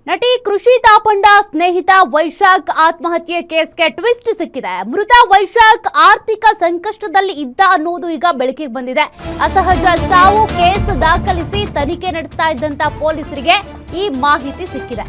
ನಟಿ ಕೃಷಿ ತಾಪಂಡ ಸ್ನೇಹಿತ ವೈಶಾಖ್ ಆತ್ಮಹತ್ಯೆ ಕೇಸ್ಗೆ ಟ್ವಿಸ್ಟ್ ಸಿಕ್ಕಿದೆ. ಮೃತ ವೈಶಾಖ್ ಆರ್ಥಿಕ ಸಂಕಷ್ಟದಲ್ಲಿ ಇದ್ದ ಅನ್ನೋದು ಈಗ ಬೆಳಕಿಗೆ ಬಂದಿದೆ. ಅಸಹಜ ಸಾವು ಕೇಸ್ ದಾಖಲಿಸಿ ತನಿಖೆ ನಡೆಸ್ತಾ ಇದ್ದಂತ ಪೊಲೀಸರಿಗೆ ಈ ಮಾಹಿತಿ ಸಿಕ್ಕಿದೆ.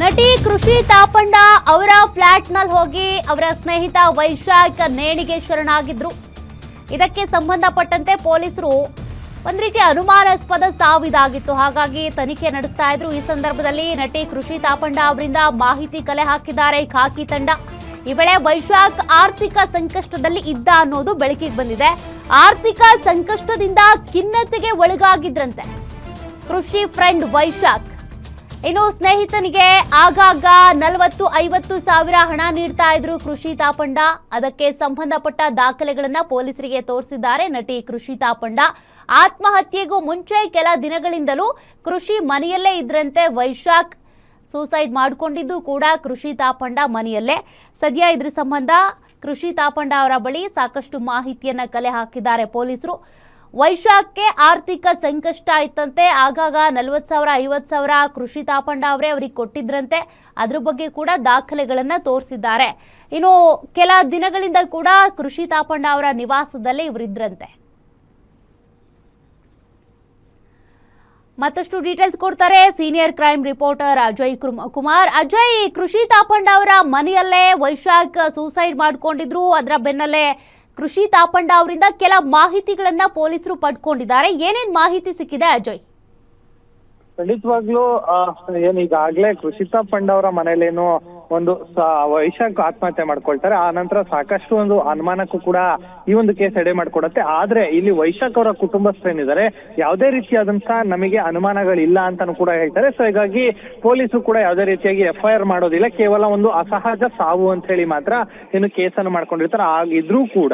ನಟಿ ಕೃಷಿ ತಾಪಂಡ ಅವರ ಫ್ಲಾಟ್ ನಲ್ಲಿ ಹೋಗಿ ಅವರ ಸ್ನೇಹಿತ ವೈಶಾಖ್ ನೇಣಿಗೆ ಶರಣಾಗಿದ್ರು. ಇದಕ್ಕೆ ಸಂಬಂಧಪಟ್ಟಂತೆ ಪೊಲೀಸರು ಒಂದ್ ರೀತಿ ಅನುಮಾನಾಸ್ಪದ ಸಾವಿದಾಗಿತ್ತು. ಹಾಗಾಗಿ ತನಿಖೆ ನಡೆಸ್ತಾ ಇದ್ರು. ಈ ಸಂದರ್ಭದಲ್ಲಿ ನಟಿ ಕೃಷಿ ತಾಪಂಡ ಅವರಿಂದ ಮಾಹಿತಿ ಕಲೆ ಹಾಕಿದ್ದಾರೆ ಖಾಕಿ ತಂಡ. ಈ ವೇಳೆ ವೈಶಾಖ್ ಆರ್ಥಿಕ ಸಂಕಷ್ಟದಲ್ಲಿ ಇದ್ದ ಅನ್ನೋದು ಬೆಳಕಿಗೆ ಬಂದಿದೆ. ಆರ್ಥಿಕ ಸಂಕಷ್ಟದಿಂದ ಖಿನ್ನತೆಗೆ ಒಳಗಾಗಿದ್ರಂತೆ ಕೃಷಿ ಫ್ರೆಂಡ್ ವೈಶಾಖ್. ಇನ್ನು ಸ್ನೇಹಿತನಿಗೆ ಆಗಾಗ 40-50 ಸಾವಿರ ಹಣ ನೀಡ್ತಾ ಇದ್ರು ಕೃಷಿ ತಾಪಂಡ. ಅದಕ್ಕೆ ಸಂಬಂಧಪಟ್ಟ ದಾಖಲೆಗಳನ್ನ ಪೊಲೀಸರಿಗೆ ತೋರಿಸಿದ್ದಾರೆ ನಟಿ ಕೃಷಿ ತಾಪಂಡ. ಆತ್ಮಹತ್ಯೆಗೂ ಮುಂಚೆ ಕೆಲ ದಿನಗಳಿಂದಲೂ ಕೃಷಿ ಮನೆಯಲ್ಲೇ ಇದ್ರಂತೆ ವೈಶಾಖ್. ಸೂಸೈಡ್ ಮಾಡಿಕೊಂಡಿದ್ದು ಕೂಡ ಕೃಷಿ ತಾಪಂಡ ಮನೆಯಲ್ಲೇ. ಸದ್ಯ ಇದ್ರ ಸಂಬಂಧ ಕೃಷಿ ತಾಪಂಡ ಅವರ ಬಳಿ ಸಾಕಷ್ಟು ಮಾಹಿತಿಯನ್ನ ಕಲೆ ಹಾಕಿದ್ದಾರೆ ಪೊಲೀಸರು. ವೈಶಾಖ್ಗೆ ಆರ್ಥಿಕ ಸಂಕಷ್ಟ ಇತ್ತಂತೆ. ಆಗಾಗ 40 ಸಾವಿರ 50 ಸಾವಿರ ಕೃಷಿ ತಾಪಂಡ ಅವರೇ ಅವರಿಗೆ ಕೊಟ್ಟಿದ್ರಂತೆ. ಅದ್ರ ಬಗ್ಗೆ ಕೂಡ ದಾಖಲೆಗಳನ್ನ ತೋರಿಸಿದ್ದಾರೆ. ಇನ್ನು ಕೆಲ ದಿನಗಳಿಂದ ಕೂಡ ಕೃಷಿ ತಾಪಂಡ ಅವರ ನಿವಾಸದಲ್ಲೇ ಇವರಿದ್ರಂತೆ. ಮತ್ತಷ್ಟು ಡೀಟೇಲ್ಸ್ ಕೊಡ್ತಾರೆ senior crime reporter Ajay Kumar. Ajay, ಕೃಷಿ ತಾಪಂಡ ಅವರ ಮನೆಯಲ್ಲೇ ವೈಶಾಖ್ ಸೂಸೈಡ್ ಮಾಡ್ಕೊಂಡಿದ್ರು. ಅದರ ಬೆನ್ನಲ್ಲೇ ಕೃಷಿ ತಾಪಂಡ ಅವರಿಂದ ಕೆಲ ಮಾಹಿತಿಗಳನ್ನ ಪೊಲೀಸರು ಪಡ್ಕೊಂಡಿದ್ದಾರೆ. ಏನೇನ್ ಮಾಹಿತಿ ಸಿಕ್ಕಿದೆ ಅಜಯ್? ಖಂಡಿತವಾಗ್ಲೂ ಈಗಾಗ್ಲೇ ಕೃಷಿ ತಾಪಂಡ ಅವರ ಮನೇಲೇನು ಒಂದು ವೈಶಾಖ್ ಆತ್ಮಹತ್ಯೆ ಮಾಡ್ಕೊಳ್ತಾರೆ. ಆ ನಂತರ ಸಾಕಷ್ಟು ಒಂದು ಅನುಮಾನಕ್ಕೂ ಕೂಡ ಈ ಒಂದು ಕೇಸ್ ಎಡೆ ಮಾಡ್ಕೊಡತ್ತೆ. ಆದ್ರೆ ಇಲ್ಲಿ ವೈಶಾಖ್ ಅವರ ಕುಟುಂಬಸ್ಥರೇನಿದ್ದಾರೆ ಯಾವುದೇ ರೀತಿಯಾದಂತಹ ನಮಗೆ ಅನುಮಾನಗಳಿಲ್ಲ ಅಂತಾನು ಕೂಡ ಹೇಳ್ತಾರೆ. ಸೊ ಹೀಗಾಗಿ ಪೊಲೀಸರು ಕೂಡ ಯಾವುದೇ ರೀತಿಯಾಗಿ FIR ಮಾಡೋದಿಲ್ಲ. ಕೇವಲ ಒಂದು ಅಸಹಜ ಸಾವು ಅಂತ ಹೇಳಿ ಮಾತ್ರ ಏನು ಕೇಸನ್ನು ಮಾಡ್ಕೊಂಡಿರ್ತಾರೆ. ಆಗಿದ್ರೂ ಕೂಡ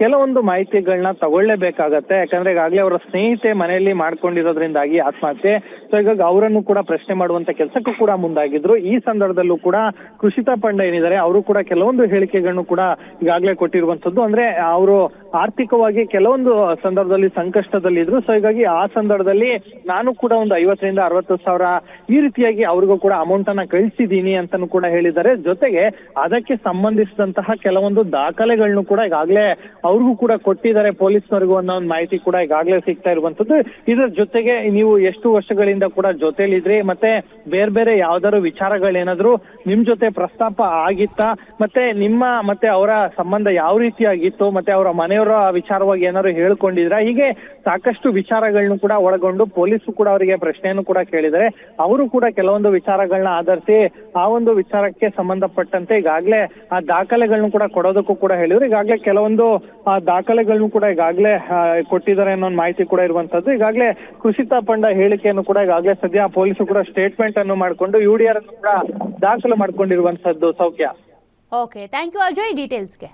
ಕೆಲವೊಂದು ಮಾಹಿತಿಗಳನ್ನ ತಗೊಳ್ಳೇಬೇಕಾಗತ್ತೆ. ಯಾಕಂದ್ರೆ ಈಗಾಗಲೇ ಅವರ ಸ್ನೇಹಿತೆ ಮನೆಯಲ್ಲಿ ಮಾಡ್ಕೊಂಡಿರೋದ್ರಿಂದಾಗಿ ಆತ್ಮಹತ್ಯೆ. ಸೊ ಹೀಗಾಗಿ ಅವರನ್ನು ಕೂಡ ಪ್ರಶ್ನೆ ಮಾಡುವಂತ ಕೆಲಸಕ್ಕೂ ಕೂಡ ಮುಂದಾಗಿದ್ರು. ಈ ಸಂದರ್ಭದಲ್ಲೂ ಕೂಡ ಕೃಷಿ ತಾಪಂಡ ಏನಿದ್ದಾರೆ ಅವರು ಕೂಡ ಕೆಲವೊಂದು ಹೇಳಿಕೆಗಳನ್ನು ಕೂಡ ಈಗಾಗಲೇ ಕೊಟ್ಟಿರುವಂತದ್ದು. ಅಂದ್ರೆ ಅವರು ಆರ್ಥಿಕವಾಗಿ ಕೆಲವೊಂದು ಸಂದರ್ಭದಲ್ಲಿ ಸಂಕಷ್ಟದಲ್ಲಿದ್ರು. ಸೊ ಹೀಗಾಗಿ ಆ ಸಂದರ್ಭದಲ್ಲಿ ನಾನು ಕೂಡ ಒಂದು 50-60 ಸಾವಿರ ಈ ರೀತಿಯಾಗಿ ಅವ್ರಿಗೂ ಕೂಡ ಅಮೌಂಟ್ ಅನ್ನ ಕಳಿಸಿದೀನಿ ಅಂತಾನು ಕೂಡ ಹೇಳಿದ್ದಾರೆ. ಜೊತೆಗೆ ಅದಕ್ಕೆ ಸಂಬಂಧಿಸಿದಂತಹ ಕೆಲವೊಂದು ದಾಖಲೆಗಳನ್ನು ಕೂಡ ಈಗಾಗಲೇ ಅವ್ರಿಗೂ ಕೂಡ ಕೊಟ್ಟಿದ್ದಾರೆ ಪೊಲೀಸ್ನವರಿಗೂ ಅನ್ನೋ ಒಂದು ಮಾಹಿತಿ ಕೂಡ ಈಗಾಗಲೇ ಸಿಗ್ತಾ ಇರುವಂತದ್ದು. ಇದರ ಜೊತೆಗೆ ನೀವು ಎಷ್ಟು ವರ್ಷಗಳಿಂದ ಕೂಡ ಜೊತೆಲಿದ್ರಿ, ಮತ್ತೆ ಬೇರೆ ಯಾವ್ದಾದ್ರು ವಿಚಾರಗಳೇನಾದ್ರು ನಿಮ್ ಜೊತೆ ಪ್ರಸ್ತಾಪ ಆಗಿತ್ತಾ, ಮತ್ತೆ ನಿಮ್ಮ ಮತ್ತೆ ಅವರ ಸಂಬಂಧ ಯಾವ ರೀತಿ ಆಗಿತ್ತು, ಮತ್ತೆ ಅವರ ಮನೆಯವರ ವಿಚಾರವಾಗಿ ಏನಾದ್ರು ಹೇಳ್ಕೊಂಡಿದ್ರ, ಹೀಗೆ ಸಾಕಷ್ಟು ವಿಚಾರಗಳನ್ನು ಕೂಡ ಒಳಗೊಂಡು ಪೊಲೀಸರು ಕೂಡ ಅವರಿಗೆ ಪ್ರಶ್ನೆಯನ್ನು ಕೂಡ ಕೇಳಿದರೆ ಅವರು ಕೂಡ ಕೆಲವೊಂದು ವಿಚಾರಗಳನ್ನ ಆಧರಿಸಿ ಆ ಒಂದು ವಿಚಾರಕ್ಕೆ ಸಂಬಂಧಪಟ್ಟಂತೆ ಈಗಾಗಲೇ ಆ ದಾಖಲೆಗಳನ್ನು ಕೂಡ ಕೊಡೋದಕ್ಕೂ ಕೂಡ ಹೇಳಿದ್ರು. ಈಗಾಗಲೇ ಕೆಲವೊಂದು ಆ ದಾಖಲೆಗಳನ್ನು ಕೂಡ ಈಗಾಗಲೇ ಕೊಟ್ಟಿದ್ದಾರೆ ಅನ್ನೋ ಮಾಹಿತಿ ಕೂಡ ಇರುವಂತದ್ದು. ಈಗಾಗಲೇ ಕೃಷಿ ತಾಪಂಡ ಹೇಳಿಕೆಯನ್ನು ಕೂಡ ಈಗಾಗಲೇ ಸದ್ಯ ಪೊಲೀಸರು ಕೂಡ ಸ್ಟೇಟ್ಮೆಂಟ್ ಅನ್ನು ಮಾಡಿಕೊಂಡು UDR ಅನ್ನು ಕೂಡ ದಾಖಲು ಮಾಡ್ಕೊಂಡಿರುವಂತದ್ದು. ಸೌಖ್ಯ. Okay, thank you Ajay ಡೀಟೇಲ್ಸ್ಗೆ.